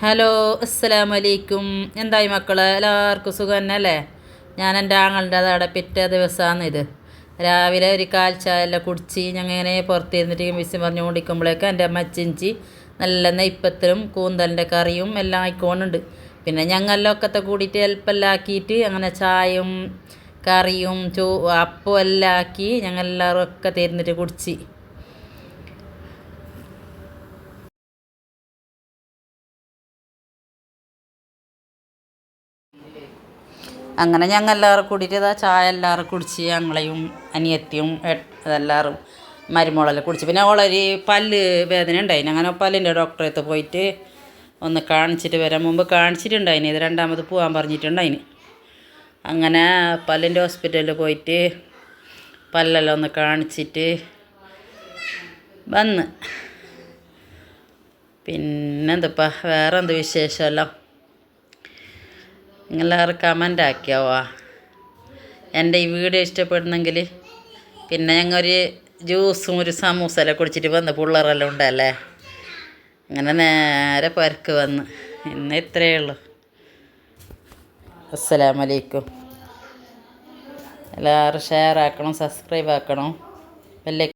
Hello, അസ്സലാമു അലൈക്കും. എന്തായി മക്കളെ, എല്ലാവർക്കും സുഖം തന്നെ അല്ലേ? ഞാൻ എൻ്റെ ആങ്ങളുടെ അതവിടെ പിറ്റേ ദിവസമാണ് ഇത്. രാവിലെ ഒരു കാൽ ചായ എല്ലാം കുടിച്ച് ഞങ്ങൾ ഇങ്ങനെ പുറത്തിരുന്നിട്ട് വിസ് പറഞ്ഞു കൊണ്ടിരിക്കുമ്പോഴേക്കും എൻ്റെ അമ്മച്ചിഞ്ചി നല്ല നെയ്പ്പത്തിലും കൂന്തലിൻ്റെ കറിയും എല്ലാം ആയിക്കോണുണ്ട്. പിന്നെ ഞങ്ങളൊക്കത്തെ കൂടിയിട്ട് എല്ലാം ആക്കിയിട്ട് അങ്ങനെ ചായയും കറിയും അപ്പം എല്ലാം ആക്കി ഞങ്ങൾ എല്ലാവരും ഒക്കെ തിരുന്നിട്ട് കുടിച്ച്. അങ്ങനെ ഞങ്ങൾ എല്ലാവരും കൂടിയിട്ട് ഇതാ ചായ എല്ലാവരും കുടിച്ച് ഞങ്ങളെയും അനിയത്തിയും അതെല്ലാവരും മരുമോളെല്ലാം കുടിച്ച്. പിന്നെ ഓളൊരു പല്ല് വേദന ഉണ്ടായിന്. അങ്ങനെ പല്ലിൻ്റെ ഡോക്ടറെ അടുത്ത് പോയിട്ട് ഒന്ന് കാണിച്ചിട്ട് വരാൻ മുമ്പ് കാണിച്ചിട്ടുണ്ടായിന്. ഇത് രണ്ടാമത് പോകാൻ പറഞ്ഞിട്ടുണ്ടായിന്. അങ്ങനെ പല്ലിൻ്റെ ഹോസ്പിറ്റലിൽ പോയിട്ട് പല്ലെല്ലാം ഒന്ന് കാണിച്ചിട്ട് വന്ന്. പിന്നെന്തപ്പാ വേറെ എന്ത് വിശേഷമല്ലോ? നിങ്ങളെല്ലാവരും കമൻ്റ് ആക്കിയാവോ എൻ്റെ ഈ വീഡിയോ ഇഷ്ടപ്പെടുന്നെങ്കിൽ. പിന്നെ ഞങ്ങൾ ഒരു ജ്യൂസും ഒരു സമൂസയെല്ലാം കുടിച്ചിട്ട് വന്ന് പിള്ളേരെല്ലാം ഉണ്ടല്ലേ. അങ്ങനെ നേരെ പരക്ക് വന്ന്. ഇന്ന് ഇത്രയേ ഉള്ളൂ. അസ്സലാമു അലൈക്കും. എല്ലാവരും ഷെയർ ആക്കണം, സബ്സ്ക്രൈബ് ആക്കണം.